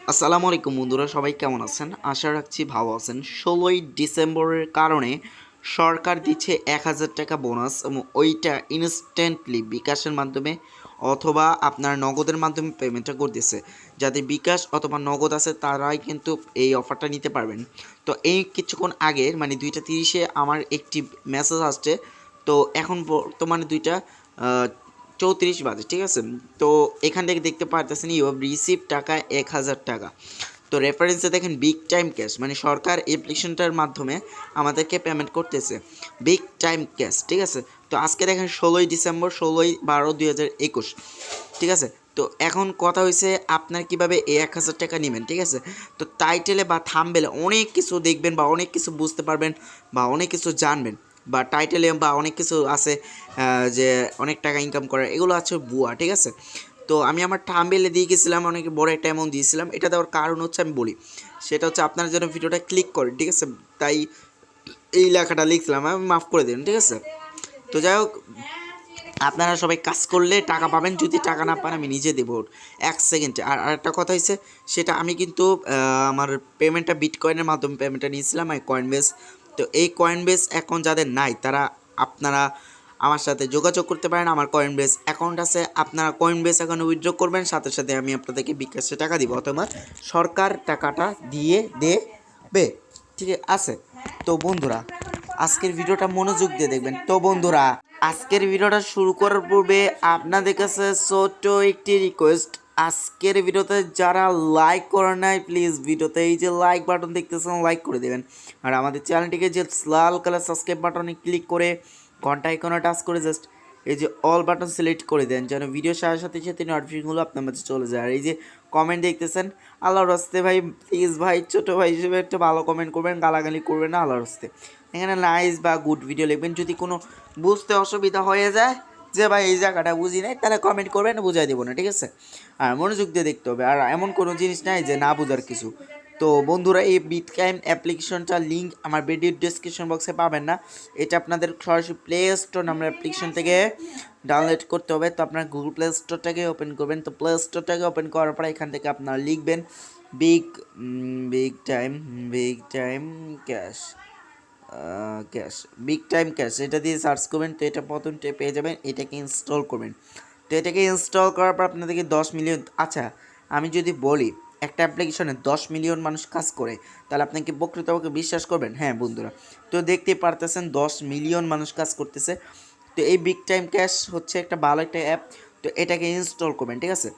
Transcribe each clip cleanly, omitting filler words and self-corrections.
আসসালামু আলাইকুম বন্ধুরা, সবাই কেমন আছেন? আশা রাখছি ভালো আছেন। ১৬ই ডিসেম্বরের কারণে সরকার দিচ্ছে ১,০০০ টাকা বোনাস এবং ওইটা ইনস্ট্যান্টলি বিকাশের মাধ্যমে অথবা আপনার নগদের মাধ্যমে পেমেন্টটা করতেছে। যাদের বিকাশ অথবা নগদ আছে তারাই কিন্তু এই অফারটা নিতে পারবেন। তো এই কিছুক্ষণ আগে মানে ২টা ৩০-এ আমার একটি মেসেজ আসছে। তো এখন বর্তমানে ২টা ৩৪ বাজে, ঠিক আছে? তো এখান থেকে দেখতে পারতেছেন ইউ হ্যাভ রিসিভ টাকা ১,০০০ টাকা। তো রেফারেন্সে দেখেন বিগ টাইম ক্যাশ, মানে সরকার অ্যাপ্লিকেশনটার মাধ্যমে আমাদেরকে পেমেন্ট করতেছে বিগ টাইম ক্যাশ, ঠিক আছে? তো আজকে দেখেন ১৬ই ডিসেম্বর, ১৬/১২/২০২১, ঠিক আছে? তো এখন কথা হয়েছে আপনার কিভাবে এই ১,০০০ টাকা নেবেন, ঠিক আছে? তো টাইটেলে বা থাম্বনেলে অনেক কিছু দেখবেন বা অনেক কিছু বুঝতে পারবেন বা অনেক কিছু জানবেন, বা টাইটেলে বা অনেক কিছু আছে যে অনেক টাকা ইনকাম করার, এগুলো আছে ভুয়া, ঠিক আছে? তো আমি আমার থাম্বনেলে দিয়ে গেছিলাম, অনেক বড় একটা অ্যামাউন্ট দিয়েছিলাম। এটা দেওয়ার কারণ হচ্ছে আমি বলি, সেটা হচ্ছে আপনারা যেন ভিডিওটা ক্লিক করেন, ঠিক আছে? তাই এই লেখাটা লিখছিলাম, আমি মাফ করে দিন, ঠিক আছে? তো যাই হোক, আপনারা সবাই কাজ করলে টাকা পাবেন, যদি টাকা না পান আমি নিজে দেবো 1 সেকেন্ডে। আর আরেকটা কথা হচ্ছে, সেটা আমি কিন্তু আমার পেমেন্টটা বিটকয়েনের মাধ্যমে পেমেন্টটা নিয়েছিলাম এই কয়েন বেস। তো এই কয়েন বেস অ্যাকাউন্ট যাদের নাই তারা আপনারা আমার সাথে যোগাযোগ করতে পারেন। আমার কয়েন বেস অ্যাকাউন্ট আছে, আপনারা কয়েন বেস অ্যাকাউন্টে উইথড্র করবেন, সাথে সাথে আমি আপনাদেরকে বিকাশে টাকা দিব অথবা সরকার টাকাটা দিয়ে দেবে, ঠিক আছে? তো বন্ধুরা, আজকের ভিডিওটা মনোযোগ দিয়ে দেখবেন। তো বন্ধুরা, আজকের ভিডিওটা শুরু করার পূর্বে আপনাদের কাছে ছোট্ট একটি রিকোয়েস্ট। আজকের ভিডিওতে যারা লাইক করে নাই, প্লিজ ভিডিওতে এই যে লাইক বাটন দেখতেছেন লাইক করে দেবেন। আর আমাদের চ্যানেলটিকে যে লাল কালার সাবস্ক্রাইব বাটনে ক্লিক করে ঘন্টা আইকনে টাচ করে জাস্ট এই যে অল বাটন সিলেক্ট করে দেন, যেন ভিডিও সারার সাথে সাথে নোটিফিকেশনগুলো আপনার মাঝে চলে যায়। আর এই যে কমেন্ট দেখতেছেন, আল্লাহর রাস্তে ভাই প্লিজ ভাই, ছোটো ভাই হিসেবে একটা ভালো কমেন্ট করবেন, গালাগালি করবেন না, আল্লাহর রাস্তে। এখানে নাইস বা গুড ভিডিও লিখবেন। যদি কোনো বুঝতে অসুবিধা হয়ে যায় যে ভাই এই জায়গাটা বুঝি নাই, তাহলে কমেন্ট করবেন, বুঝাই দেবো না, ঠিক আছে? আর মনোযোগ দিয়ে দেখতে হবে। আর এমন কোনো জিনিস নাই যে না বোঝার কিছু। তো বন্ধুরা, এই বিটকয়েন অ্যাপ্লিকেশনটার লিঙ্ক আমার ভিডিওর ডেসক্রিপশন বক্সে পাবেন না। এটা আপনাদের সরাসরি প্লে স্টোর নামের অ্যাপ্লিকেশন থেকে ডাউনলোড করতে হবে। তো আপনার গুগল প্লে স্টোরটাকে ওপেন করবেন। তো প্লে স্টোরটাকে ওপেন করার পর এখান থেকে আপনারা লিখবেন big big time big time cash cash big time cash, এটা দিয়ে সার্চ করবেন। তো এটা প্রথম পেয়ে যাবেন, এটাকে ইনস্টল করবেন। তো এটাকে ইনস্টল করার পর আপনাদেরকে 10 মিলিয়ন, আচ্ছা আমি যদি বলি একটা অ্যাপ্লিকেশনে 10 মিলিয়ন মানুষ কাজ করে, তাহলে আপনি কি প্রকৃতপক্ষে বিশ্বাস করবেন? হ্যাঁ বন্ধুরা, তো দেখতেই পারতেছেন 10 মিলিয়ন মানুষ কাজ করতেছে। তো এই বিগ টাইম ক্যাশ হচ্ছে একটা ভালো একটা অ্যাপ। তো এটাকে ইনস্টল করবেন, ঠিক আছে?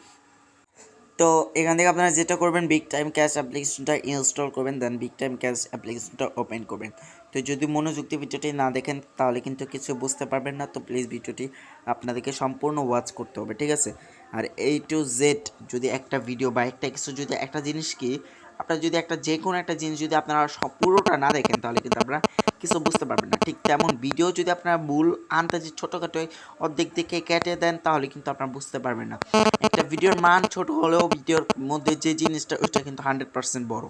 তো এখান থেকে আপনারা যেটা করবেন, বিগ টাইম ক্যাশ অ্যাপ্লিকেশনটা ইনস্টল করবেন, দেন বিগ টাইম ক্যাশ অ্যাপ্লিকেশনটা ওপেন করবেন। তো যদি মনোযোগ দিয়ে ভিডিওটি না দেখেন তাহলে কিন্তু কিছু বুঝতে পারবেন না। তো প্লিজ ভিডিওটি আপনাদেরকে সম্পূর্ণ ওয়াচ করতে হবে, ঠিক আছে? আর এই টু জেড যদি একটা ভিডিও বা একটা কিছু, যদি একটা জিনিস কি আপনার, যদি একটা যে কোনো একটা জিনিস যদি আপনারা পুরোটা না দেখেন তাহলে কিন্তু আপনারা কিছু বুঝতে পারবেন না। ঠিক তেমন ভিডিও যদি আপনারা ভুল আন্দাজে ছোটোখাটো অর্ধেক দিকে কেটে দেন তাহলে কিন্তু আপনারা বুঝতে পারবেন না। একটা ভিডিওর মান ছোট হলেও ভিডিওর মধ্যে যে জিনিসটা ওইটা কিন্তু 100% বড়।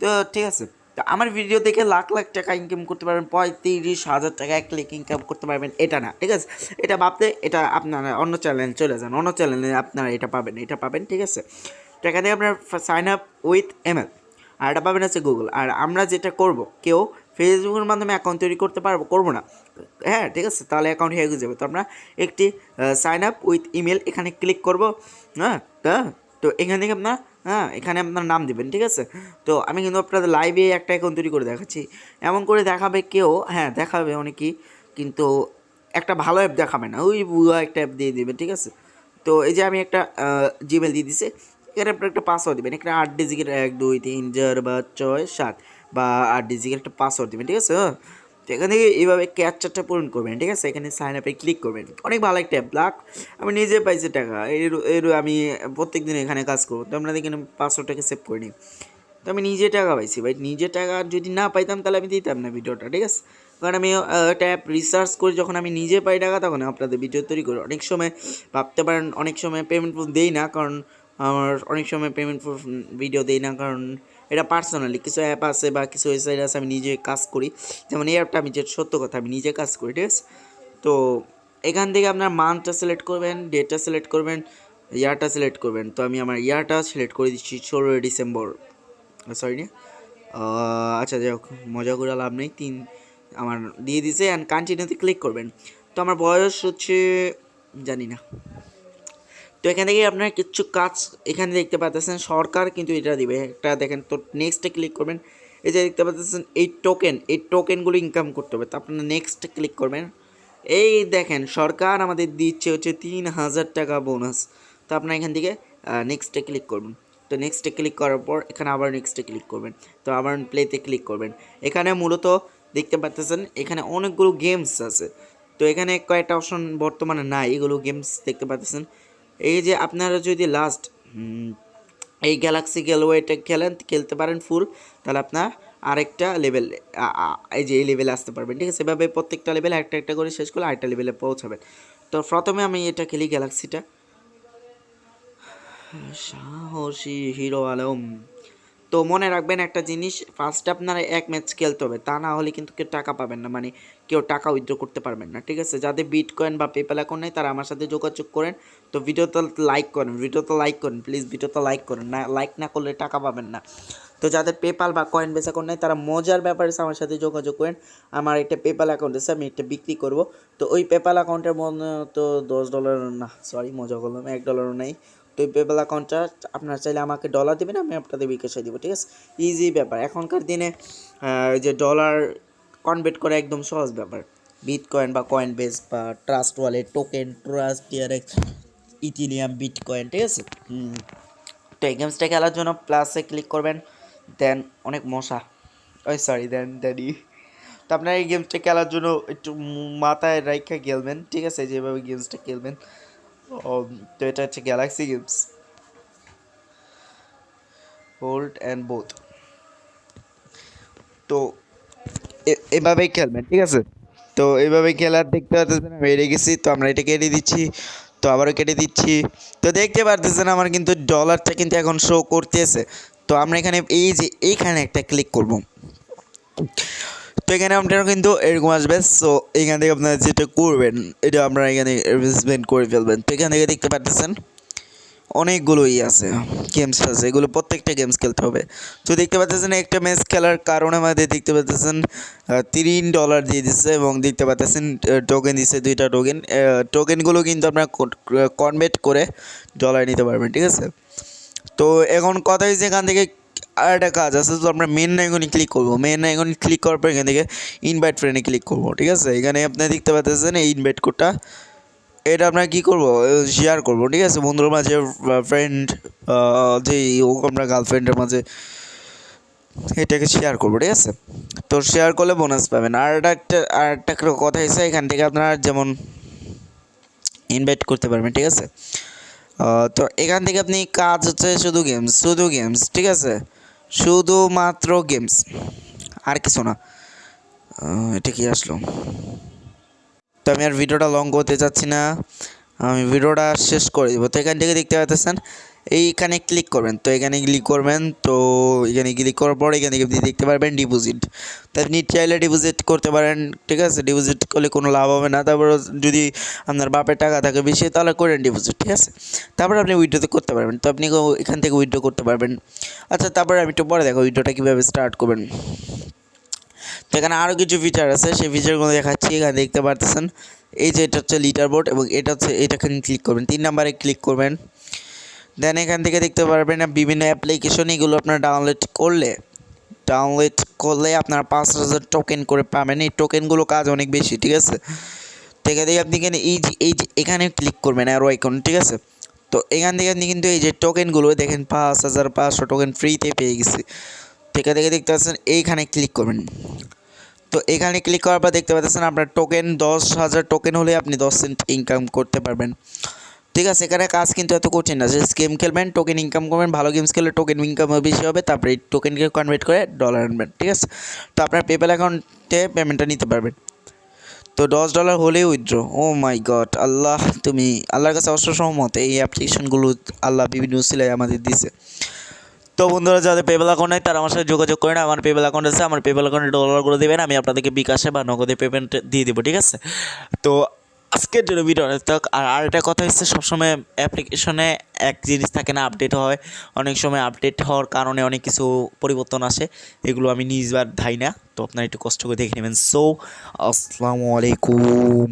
তো ঠিক আছে, তো আমার ভিডিও দেখে লাখ লাখ টাকা ইনকাম করতে পারবেন, 35,000 টাকা এক ক্লিক ইনকাম করতে পারবেন, এটা না, ঠিক আছে? এটা ভাবতে এটা আপনারা অন্য চ্যানেলে চলে যান, অন্য চ্যানেলে আপনারা এটা পাবেন, ঠিক আছে? তো এখানে আপনার সাইন আপ উইথ এমএল, আর এটা পাবেন হচ্ছে গুগল। আর আমরা যেটা করব, কেউ ফেসবুকের মাধ্যমে অ্যাকাউন্ট তৈরি করবো না, হ্যাঁ ঠিক আছে? তাহলে অ্যাকাউন্ট হয়ে যাবে। তো আমরা একটি সাইন আপ উইথ ইমেল এখানে ক্লিক করব, হ্যাঁ? তো এখান থেকে আপনার, হ্যাঁ, এখানে আপনার নাম দেবেন, ঠিক আছে? তো আমি কিন্তু আপনাদের লাইভে একটা অ্যাকাউন্ট তৈরি করে দেখাচ্ছি। এমন করে দেখাবে কেউ, হ্যাঁ দেখাবে অনেকেই, কিন্তু একটা ভালো অ্যাপ দেখাবে না, ওই বুয়া একটা অ্যাপ দিয়ে দেবে, ঠিক আছে? তো এই যে আমি একটা জিমেল দিয়ে দিছি, এখানে আপনার একটা পাসওয়ার্ড দেবেন, এখানে 8 ডিজিটের 1 2 3 4 5 7 বা 8 ডিজিটের একটা পাসওয়ার্ড দেবেন, ঠিক আছে? তো এখান থেকে এইভাবে ক্যাপচারটা পূরণ করবেন, ঠিক আছে? এখানে সাইন আপে ক্লিক করবেন। অনেক ভালো একটা অ্যাপ, লাখ আমি নিজে পাইছি টাকা, এর আমি প্রত্যেক দিন এখানে কাজ করবো। তো আমরা এখানে পাসওয়ার্ডটাকে সেভ করে নিই। তো আমি নিজে টাকা পাইছি ভাই, নিজে টাকা যদি না পাইতাম তাহলে আমি দিতাম না ভিডিওটা, ঠিক আছে? কারণ আমি একটা অ্যাপ রিসার্চ করি, যখন আমি নিজে পাই টাকা তখন আপনাদের ভিডিও তৈরি করি। অনেক সময় ভাবতে পারেন অনেক সময় পেমেন্ট প্রুফ দেই না, কারণ আমার অনেক সময় পেমেন্ট প্রুফ ভিডিও দেই না, কারণ এটা পার্সোনালি কিছু অ্যাপ আছে বা কিছু ওয়েবসাইট আছে আমি নিজে কাজ করি। যেমন এই অ্যাপটা, আমি যে সত্য কথা, আমি নিজে কাজ করি, ঠিক আছে? তো এখান থেকে আপনার মান্থটা সিলেক্ট করবেন, ডেটটা সিলেক্ট করবেন, ইয়ারটা সিলেক্ট করবেন। তো আমি আমার ইয়ারটা সিলেক্ট করে দিচ্ছি 16 ডিসেম্বর, সরি না, আচ্ছা যাই হোক, মজা করে লাভ নেই, আমার দিয়ে দিছে অ্যান্ড কন্টিনিউতে ক্লিক করবেন। তো আমার বয়স হচ্ছে জানি না। তো এখান থেকে আপনার কিছু কাজ এখানে দেখতে পাচ্ছেন, সরকার কিন্তু এটা দিবে একটা, দেখেন। তো নেক্সটে ক্লিক করবেন, এই যে দেখতে পাচ্ছেন এই টোকেনগুলো ইনকাম করতে হবে। তো আপনারা নেক্সটে ক্লিক করবেন। এই দেখেন সরকার আমাদের দিচ্ছে হচ্ছে 3000 টাকা বোনাস। তো আপনার এখান থেকে নেক্সটে ক্লিক করবেন। তো নেক্সটে ক্লিক করার পর এখানে আবার নেক্সটে ক্লিক করবেন। তো আবার প্লেতে ক্লিক করবেন। এখানে মূলত দেখতে পাচ্ছেন এখানে অনেকগুলো গেমস আছে। তো এখানে কয়েকটা অপশন বর্তমানে নাই, এগুলো গেমস দেখতে পাচ্ছেন। এই যে আপনারা যদি লাস্ট এই গ্যালাক্সি গেলওয়েটা খেলতে পারেন ফুল, তাহলে আপনার আরেকটা লেভেল, এই যে এই লেভেলে আসতে পারবেন, ঠিক আছে। এভাবে প্রত্যেকটা লেভেল একটা একটা করে শেষ করলে আরেকটা লেভেলে পৌঁছাবেন। তো প্রথমে আমি এটা খেলি গ্যালাক্সিটা, সাহসী হিরো আলম। তো মনে রাখবেন একটা জিনিস, ফার্স্টে আপনারা এক ম্যাচ খেলতে হবে, তা না হলে কিন্তু কেউ টাকা পাবেন না, মানে কেউ টাকা উইথড্র করতে পারবেন না, ঠিক আছে। যাদের বিটকয়েন বা পেপ্যাল অ্যাকাউন্ট নেই তারা আমার সাথে যোগাযোগ করেন। তো ভিডিওটা লাইক করেন প্লিজ, ভিডিওটা লাইক করেন, না লাইক না করলে টাকা পাবেন না। তো যাদের পেপ্যাল বা কয়েন বেস অ্যাকাউন্ট নেই তারা মজার ব্যাপারে আমার সাথে যোগাযোগ করেন। আমার একটা পেপ্যাল অ্যাকাউন্ট আছে, আমি এটা বিক্রি করব। তো ওই পেপ্যাল অ্যাকাউন্টের মধ্যে তো $10 না, সরি মজা করলাম, $1 নেই। তো এই পেপ্যাল অ্যাকাউন্টটা আপনারা চাইলে আমাকে ডলার দেবেন, আমি আপনাদের বিকাশে দিব, ঠিক আছে। ইজি ব্যাপার, এখনকার দিনে যে ডলার কনভার্ট করা একদম সহজ ব্যাপার। বিটকয়েন বা কয়েন বেস বা Trust Wallet, token, Trust, TRX, Ethereum, bitcoin, ঠিক আছে। তো এই গেমসটা খেলার জন্য প্লাসে ক্লিক করবেন, দেন অনেক মশা, ওই সরি দেন ড্যাডি। তো আপনার এই গেমসটা খেলার জন্য একটু মাথায় রাইখা খেলবেন, ঠিক আছে, যেভাবে গেমসটা খেলবেন। তো এটা হচ্ছে Galaxy games, hold and both. তো এভাবেই খেলবেন, ঠিক আছে। তো এইভাবে খেলার দেখতে পাচ্ছেন আমি হেরে গেছি, তো আমরা এটা কেটে দিচ্ছি, তো আবারও কেটে দিচ্ছি। তো দেখতে পারতেছেন আমার কিন্তু ডলারটা কিন্তু এখন শো করতেছে। তো আমরা এখানে এই যে এইখানে একটা ক্লিক করব। তো এখানে আপনারা কিন্তু এরকম আসবে। সো এখান থেকে আপনারা যেটা করবেন এটা আপনারা এখানে ইনভেস্টমেন্ট করে ফেলবেন। তো এখান থেকে দেখতে পাচ্ছেন অনেকগুলোই আছে, গেমস আছে, এগুলো প্রত্যেকটা গেমস খেলতে হবে। তো দেখতে পাচ্ছেন একটা ম্যাচ খেলার কারণে আমাদের দেখতে পাচ্ছেন $3 দিয়ে দিচ্ছে, এবং দেখতে পাচ্ছেন টোকেন দিচ্ছে 2টা টোকেন। টোকেনগুলো কিন্তু আপনারা কনভার্ট করে ডলার নিতে পারবেন, ঠিক আছে। তো এখন কথা হচ্ছে এখান থেকে আর একটা কাজ আছে। তো আমরা মেন আইকনে ক্লিক করবো, মেন আইকনে ক্লিক করার পর এখান থেকে ইনভাইট ফ্রেন্ডে ক্লিক করবো, ঠিক আছে। এখানে আপনি দেখতে পাচ্ছেন এই ইনভাইট কোডটা, এটা আমরা কী করবো, শেয়ার করবো, ঠিক আছে, বন্ধুর মাঝে, ফ্রেন্ড যে ও আমরা গার্লফ্রেন্ডের মাঝে এটাকে শেয়ার করবো, ঠিক আছে। তো শেয়ার করলে বোনাস পাবেন। আর একটা কথা এসে এখান থেকে আপনারা যেমন ইনভাইট করতে পারবেন, ঠিক আছে। তো এখান থেকে আপনি কাজ হচ্ছে শুধু গেমস, ঠিক আছে, শুধুমাত্র গেমস, আর কিছু না। এটা কি আসলো? তো আমি আর ভিডিওটা লং করতে চাচ্ছি না, আমি ভিডিওটা শেষ করে দেবো। তো এখান থেকে দেখতে পাচ্ছেন এইখানে ক্লিক করবেন। তো এখানে ক্লিক করবেন, তো এখানে ক্লিক করার পর এখানে আপনি দেখতে পারবেন ডিপোজিট। তো আপনি চাইলে ডিপোজিট করতে পারেন, ঠিক আছে। ডিপোজিট করলে কোনো লাভ হবে না, তারপর যদি আপনার বাপের টাকা থাকে বেশি তাহলে করেন ডিপোজিট, ঠিক আছে। তারপর আপনি উইথড্রোতে করতে পারবেন। তো আপনি এখান থেকে উইথড্রো করতে পারবেন। আচ্ছা, তারপরে আমি একটু পরে দেখো উইথড্রোটা কীভাবে স্টার্ট করবেন। তো এখানে আরও কিছু ফিচার আছে, সেই ফিচারগুলো দেখাচ্ছি। এখানে দেখতে পারতেছেন এই যে এটা হচ্ছে লিডার বোর্ড, এবং এটা হচ্ছে এটাখানে ক্লিক করবেন, 3 নাম্বারে ক্লিক করবেন। দেন এখান থেকে দেখতে পারবেন বিভিন্ন অ্যাপ্লিকেশন, এগুলো আপনার ডাউনলোড করলে আপনারা 5000 টোকেন করে পাবেন। এই টোকেনগুলো কাজ অনেক বেশি, ঠিক আছে। তো এখান থেকে আপনি এখানে এই যে এখানে ক্লিক করবেন অ্যারো আইকন, ঠিক আছে। তো এখান থেকে আপনি কিন্তু এই যে টোকেনগুলো দেখেন 5500 টোকেন ফ্রিতে পেয়ে গেছি। তো এখান থেকে দেখতে পাচ্ছেন এইখানে ক্লিক করবেন। তো এখানে ক্লিক করার পর দেখতে পাচ্ছেন আপনার টোকেন 10,000 টোকেন হলে আপনি 10 সেন্ট ইনকাম করতে পারবেন, ঠিক আছে। এখানে কাজ কিন্তু এত কঠিন না, জাস্ট গেম খেলবেন, টোকেন ইনকাম করবেন, ভালো গেমস খেললে টোকেন ইনকাম বেশি হবে, তারপরে এই টোকেনকে কনভার্ট করে ডলার আনবেন, ঠিক আছে। তো আপনার পেপ্যাল অ্যাকাউন্টে পেমেন্টটা নিতে পারবেন। তো $10 হলেই উইথড্র। ও মাই গড, আল্লাহ, তুমি আল্লাহর কাছে অসম্মত, এই অ্যাপ্লিকেশনগুলো আল্লাহ বিভিন্ন উসিলায় আমাদের দিছে। তো বন্ধুরা যাদের পেপ্যাল অ্যাকাউন্ট নেই তারা আমার সাথে যোগাযোগ করেন, আমার পেপ্যাল অ্যাকাউন্ট আছে, আমার পেপ্যাল অ্যাকাউন্টে ডলারগুলো দেবেন, আমি আপনাদেরকে বিকাশে বা নগদে পেমেন্ট দিয়ে দেবো, ঠিক আছে। তো আজকের জন্য ভিডিও থাক। আর একটা কথা হচ্ছে, সবসময় অ্যাপ্লিকেশনে এক জিনিস থাকে না, আপডেট হয়। অনেক সময় আপডেট হওয়ার কারণে অনেক কিছু পরিবর্তন আসে, এগুলো আমি নিজবার ধাই না, তো আপনারা একটু কষ্ট করে দেখে নেবেন। সো আসসালামু আলাইকুম।